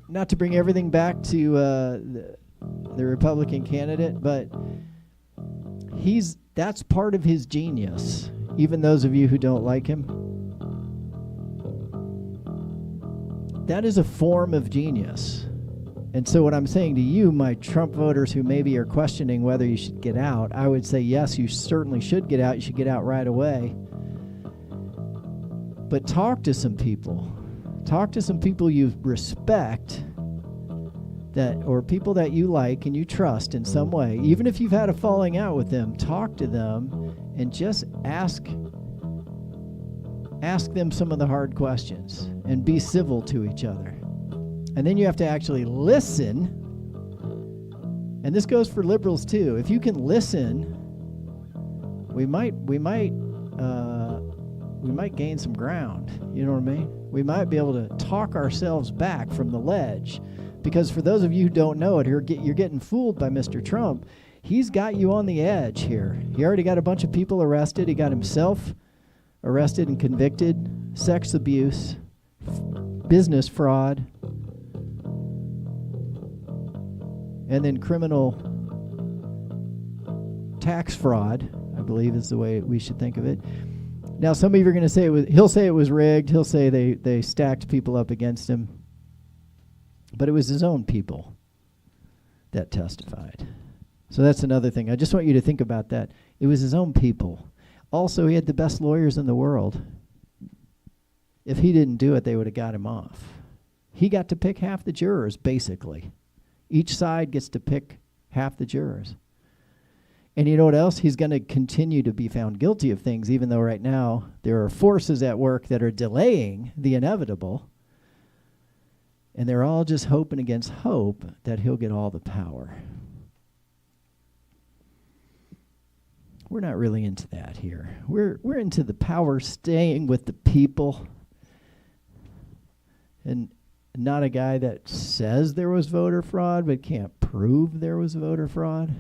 not to bring everything back to the Republican candidate, but that's part of his genius. Even those of you who don't like him, that is a form of genius. And so what I'm saying to you, my Trump voters who maybe are questioning whether you should get out, I would say, yes, you certainly should get out. You should get out right away. But talk to some people. Talk to some people you respect, or people that you like and you trust in some way. Even if you've had a falling out with them, talk to them and just ask them some of the hard questions and be civil to each other. And then you have to actually listen. And this goes for liberals too. If you can listen, we might gain some ground. You know what I mean? We might be able to talk ourselves back from the ledge. Because for those of you who don't know it, you're getting fooled by Mr. Trump. He's got you on the edge here. He already got a bunch of people arrested. He got himself arrested and convicted, sex abuse, business fraud, and then criminal tax fraud, I believe is the way we should think of it. Now, some of you are going to say he'll say it was rigged. He'll say they stacked people up against him. But it was his own people that testified. So that's another thing. I just want you to think about that. It was his own people. Also, he had the best lawyers in the world. If he didn't do it, they would have got him off. He got to pick half the jurors, basically. Each side gets to pick half the jurors. And you know what else? He's going to continue to be found guilty of things, even though right now there are forces at work that are delaying the inevitable. And they're all just hoping against hope that he'll get all the power. We're not really into that here. We're into the power staying with the people. And not a guy that says there was voter fraud but can't prove there was voter fraud.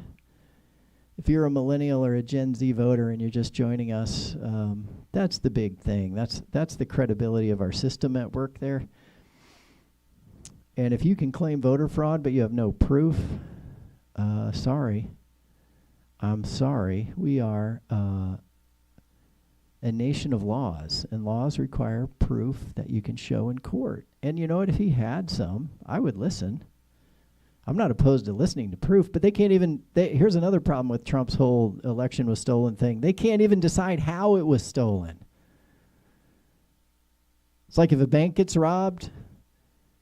If you're a millennial or a Gen Z voter and you're just joining us, that's the big thing. That's the credibility of our system at work there. And if you can claim voter fraud but you have no proof, sorry. I'm sorry. We are a nation of laws, and laws require proof that you can show in court. And you know what? If he had some, I would listen. I'm not opposed to listening to proof, but they can't even, here's another problem with Trump's whole election was stolen thing. They can't even decide how it was stolen. It's like if a bank gets robbed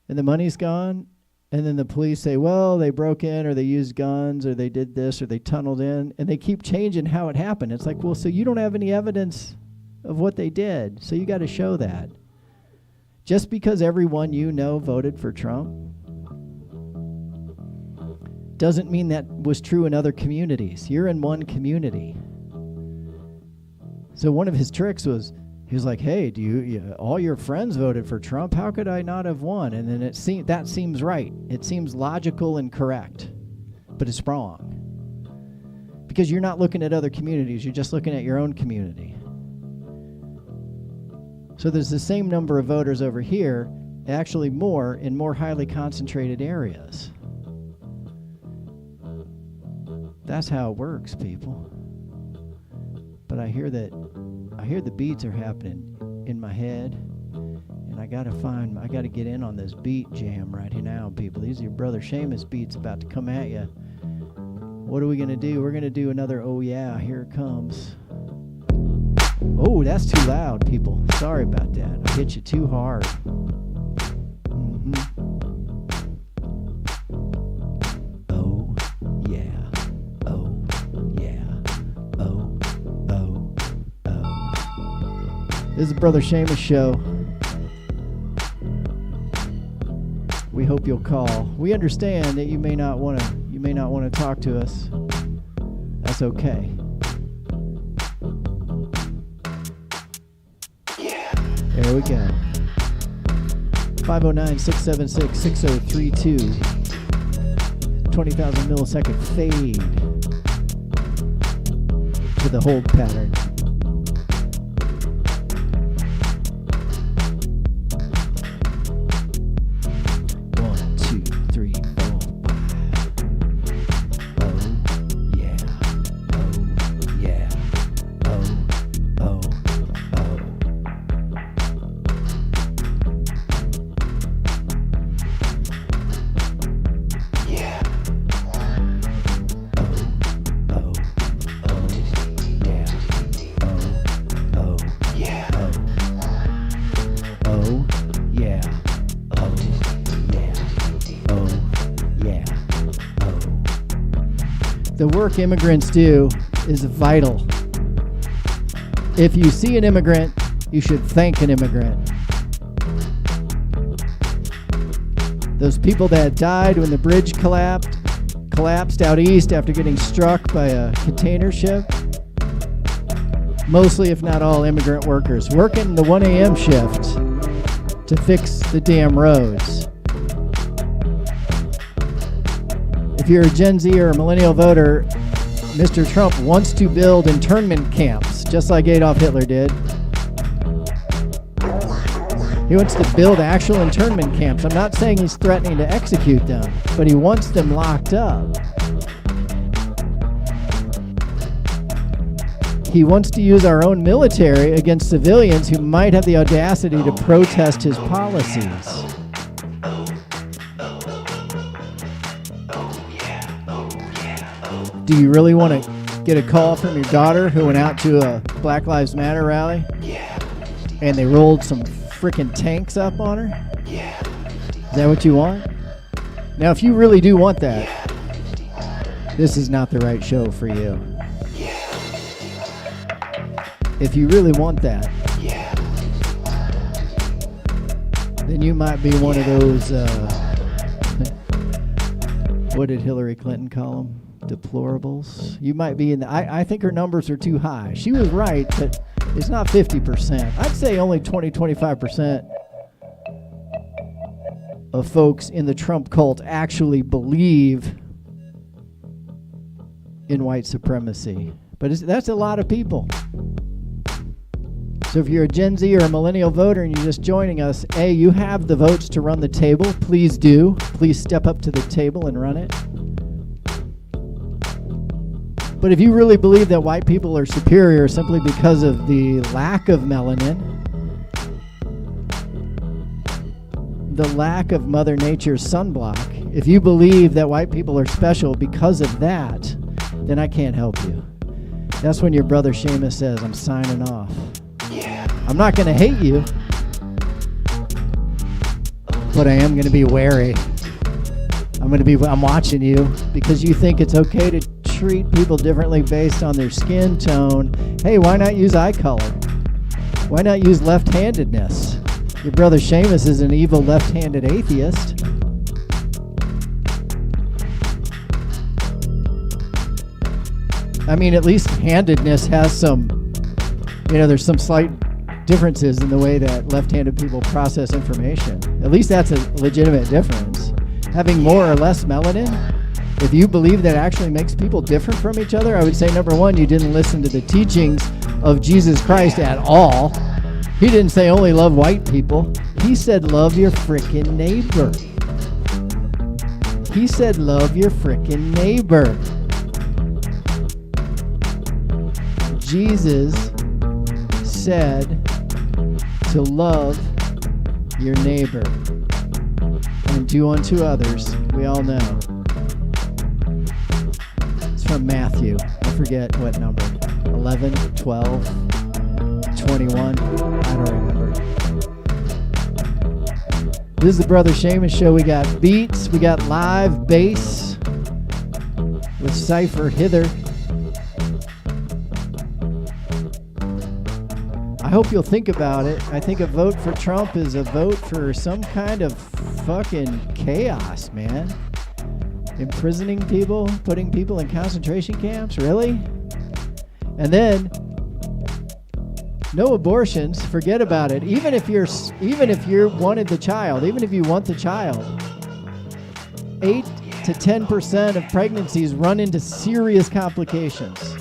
and the money's gone, and then the police say, well, they broke in or they used guns or they did this or they tunneled in, and they keep changing how it happened. It's like, well, so you don't have any evidence of what they did, so you got to show that. Just because everyone you know voted for Trump doesn't mean that was true in other communities. You're in one community. So one of his tricks was, he was like, hey, all your friends voted for Trump. How could I not have won? And then that seems right. It seems logical and correct, but it's wrong. Because you're not looking at other communities. You're just looking at your own community. So there's the same number of voters over here, actually more in more highly concentrated areas. That's how it works, people. But I hear the beats are happening in my head, and I gotta get in on this beat jam right here now, people. These are your Brother Seamus beats about to come at you. What are we going to do? We're going to do another Oh Yeah. Here it comes. Oh, that's too loud, people. Sorry about that. I hit you too hard. Oh, yeah. Oh, yeah. Oh, oh, oh. This is Brother Seamus Show. We hope you'll call. We understand that you may not want to talk to us. That's okay. There we go. 509-676-6032. 20,000 millisecond fade to the hold pattern. The work immigrants do is vital. If you see an immigrant, you should thank an immigrant. Those people that died when the bridge collapsed out east after getting struck by a container ship, mostly if not all immigrant workers, working the 1 a.m. shift to fix the damn roads. If you're a Gen Z or a millennial voter, Mr. Trump wants to build internment camps, just like Adolf Hitler did. He wants to build actual internment camps. I'm not saying he's threatening to execute them, but he wants them locked up. He wants to use our own military against civilians who might have the audacity to protest his policies. Do you really want to get a call from your daughter who went out to a Black Lives Matter rally? Yeah. And they rolled some freaking tanks up on her? Yeah. Is that what you want? Now, if you really do want that, this is not the right show for you. If you really want that, then you might be one of those, what did Hillary Clinton call them? Deplorables. You might be in the, I think her numbers are too high. She was right, but it's not 50%. I'd say only 20-25% of folks in the Trump cult actually believe in white supremacy. But that's a lot of people. So if you're a Gen Z or a millennial voter and you're just joining us, A, you have the votes to run the table. Please do. Please step up to the table and run it. But if you really believe that white people are superior simply because of the lack of melanin, the lack of Mother Nature's sunblock, if you believe that white people are special because of that, then I can't help you. That's when your brother Seamus says, I'm signing off. Yeah. I'm not going to hate you, but I am going to be wary. I'm watching you because you think it's okay to treat people differently based on their skin tone. Hey, why not use eye color? Why not use left-handedness? Your brother Seamus is an evil left-handed atheist. I mean, at least handedness has some, there's some slight differences in the way that left-handed people process information. At least that's a legitimate difference. Having more or less melanin, if you believe that actually makes people different from each other, I would say, number one, you didn't listen to the teachings of Jesus Christ at all. He didn't say only love white people. He said love your frickin' neighbor. He said love your frickin' neighbor. Jesus said to love your neighbor and do unto others. We all know. As from Matthew. I forget what number. 11, 12, 21. I don't remember. This is the Brother Seamus Show. We got beats. We got live bass with Cypher Hither. I hope you'll think about it. I think a vote for Trump is a vote for some kind of fucking chaos, man. Imprisoning people, putting people in concentration camps, really? And then no abortions, forget about it. Even if you wanted the child, even if you want the child, 8 to 10% of pregnancies run into serious complications.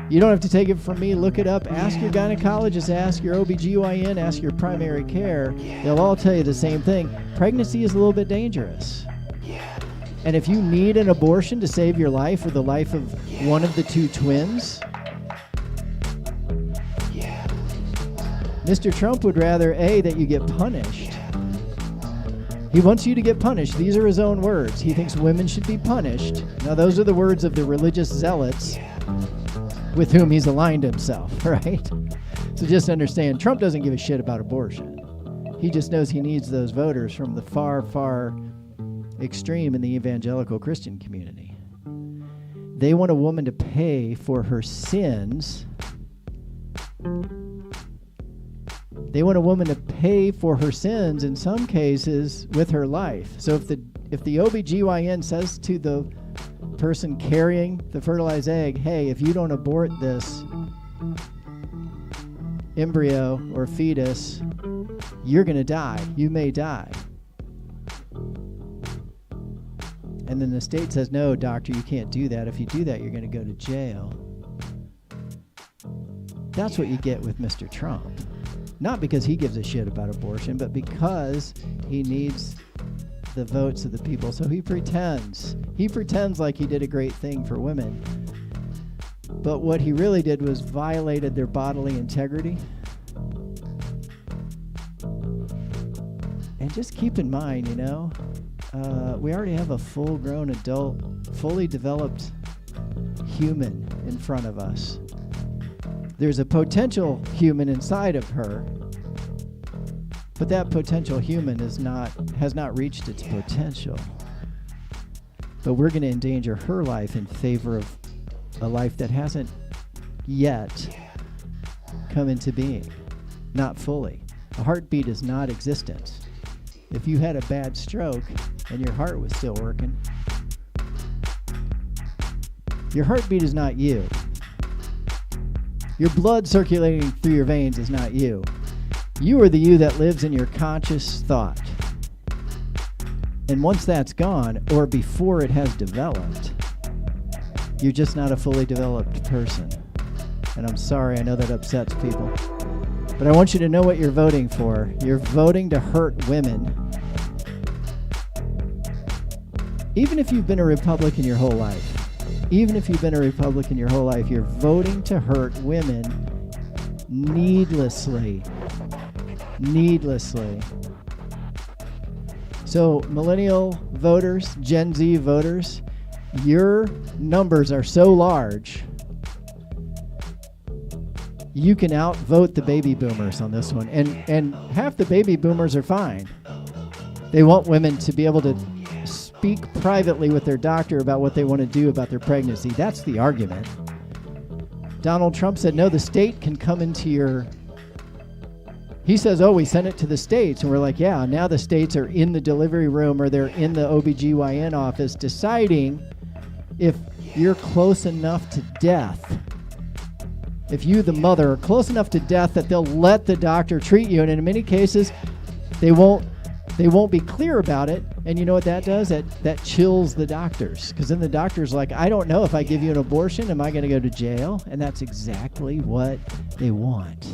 You don't have to take it from me. Look it up. Ask your gynecologist, ask your OBGYN, ask your primary care. They'll all tell you the same thing. Pregnancy is a little bit dangerous. And if you need an abortion to save your life or the life of one of the two twins, Mr. Trump would rather, A, that you get punished. He wants you to get punished. These are his own words. He thinks women should be punished. Now, those are the words of the religious zealots with whom he's aligned himself, right? So just understand, Trump doesn't give a shit about abortion. He just knows he needs those voters from the far, far extreme in the evangelical Christian community. They want a woman to pay for her sins. They want a woman to pay for her sins, in some cases, with her life. So if the OBGYN says to the person carrying the fertilized egg, hey, if you don't abort this embryo or fetus, you're going to die. You may die. And then the state says, no, doctor, you can't do that. If you do that, you're going to go to jail. That's what you get with Mr. Trump. Not because he gives a shit about abortion, but because he needs the votes of the people. So he pretends. He pretends like he did a great thing for women. But what he really did was violated their bodily integrity. And just keep in mind, we already have a full-grown adult, fully developed human in front of us. There's a potential human inside of her, but that potential human has not reached its potential. But we're going to endanger her life in favor of a life that hasn't yet come into being, not fully. A heartbeat is not existent. If you had a bad stroke and your heart was still working, your heartbeat is not you. Your blood circulating through your veins is not you. You are the you that lives in your conscious thought. And once that's gone, or before it has developed, you're just not a fully developed person. And I'm sorry, I know that upsets people. But I want you to know what you're voting for. You're voting to hurt women. Even if you've been a Republican your whole life, you're voting to hurt women needlessly. So millennial voters, Gen Z voters, your numbers are so large, you can outvote the baby boomers on this one. And half the baby boomers are fine. They want women to be able to speak privately with their doctor about what they want to do about their pregnancy. That's the argument. Donald Trump said, no, the state can come into your... He says, we sent it to the states. And we're like, yeah, now the states are in the delivery room or they're in the OBGYN office deciding if you're close enough to death. If you, the mother, are close enough to death that they'll let the doctor treat you. And in many cases, they won't be clear about it. And you know what that does? That chills the doctors. Because then the doctor's like, I don't know, if I give you an abortion, am I going to go to jail? And that's exactly what they want.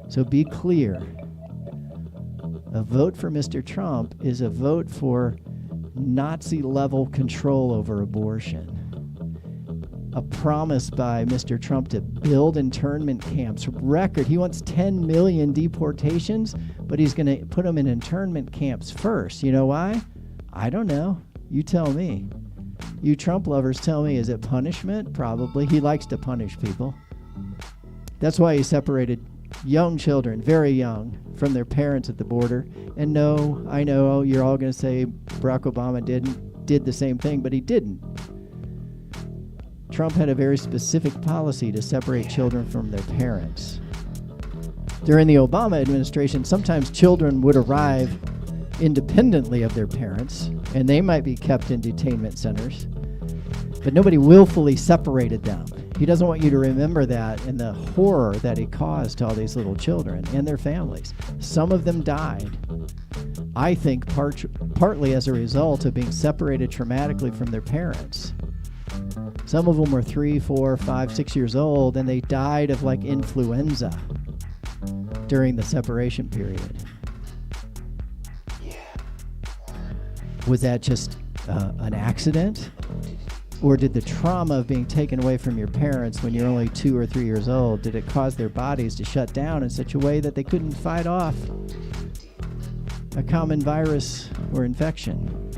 So be clear. A vote for Mr. Trump is a vote for Nazi-level control over abortion. A promise by Mr. Trump to build internment camps. Record, he wants 10 million deportations, but he's going to put them in internment camps first. You know why? I don't know. You tell me. You Trump lovers tell me, is it punishment? Probably. He likes to punish people. That's why he separated young children, very young, from their parents at the border. And no, I know you're all going to say Barack Obama did the same thing, but he didn't. Trump had a very specific policy to separate children from their parents. During the Obama administration, sometimes children would arrive independently of their parents, and they might be kept in detainment centers, but nobody willfully separated them. He doesn't want you to remember that and the horror that he caused to all these little children and their families. Some of them died, I think, partly as a result of being separated traumatically from their parents. Some of them were 3, 4, 5, 6 years old, and they died of like influenza during the separation period. Was that just an accident? Or did the trauma of being taken away from your parents when you're only 2 or 3 years old, did it cause their bodies to shut down in such a way that they couldn't fight off a common virus or infection?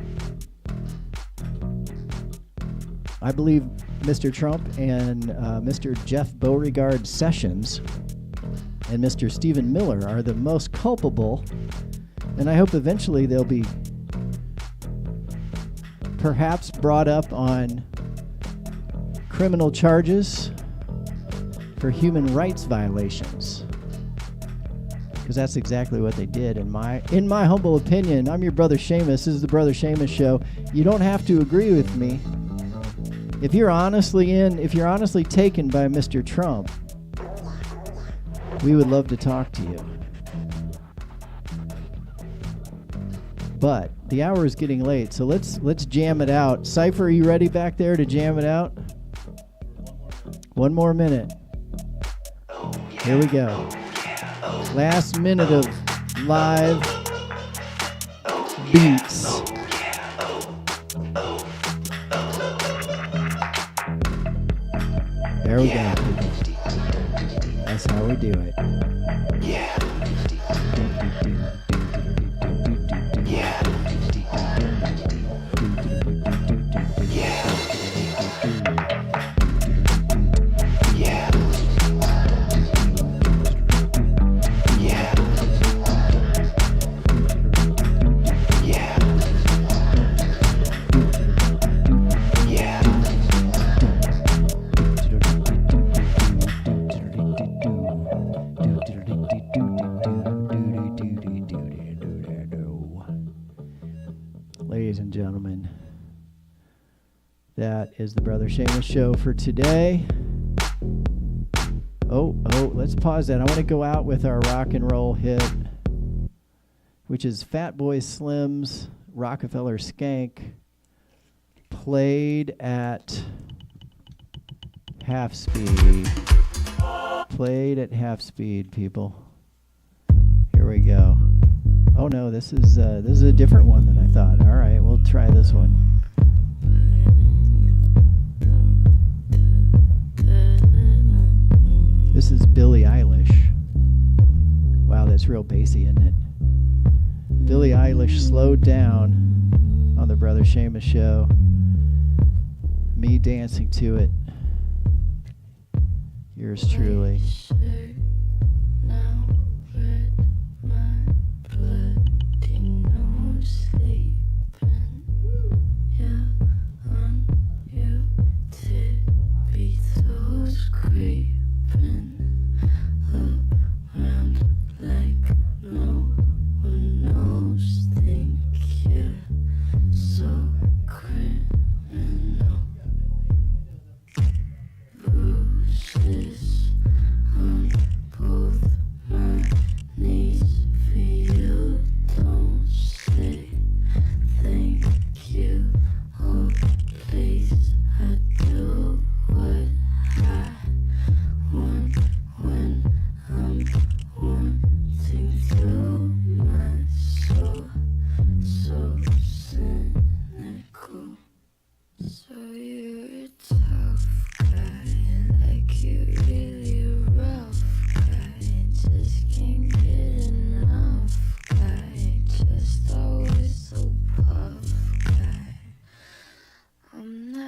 I believe Mr. Trump and Mr. Jeff Beauregard Sessions and Mr. Stephen Miller are the most culpable, and I hope eventually they'll be perhaps brought up on criminal charges for human rights violations, because that's exactly what they did in my humble opinion. I'm your Brother Seamus. This is the Brother Seamus Show. You don't have to agree with me. If you're honestly taken by Mr. Trump, we would love to talk to you. But the hour is getting late, so let's jam it out. Cypher, are you ready back there to jam it out? One more minute. Here we go. Last minute of live beats. There we go. That's how we do it. Ladies and gentlemen, that is the Brother Seamus Show for today. Oh, let's pause that. I want to go out with our rock and roll hit, which is Fatboy Slim's Rockefeller Skank, played at half speed. Played at half speed, people. Here we go. Oh no, this is a different one than I thought. All right, we'll try this one. This is Billie Eilish. Wow, that's real bassy, isn't it? Billie Eilish slowed down on the Brother Seamus Show. Me dancing to it. Yours truly. I'm not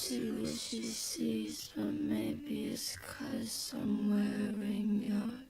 see what she sees, but maybe it's 'cause I'm wearing your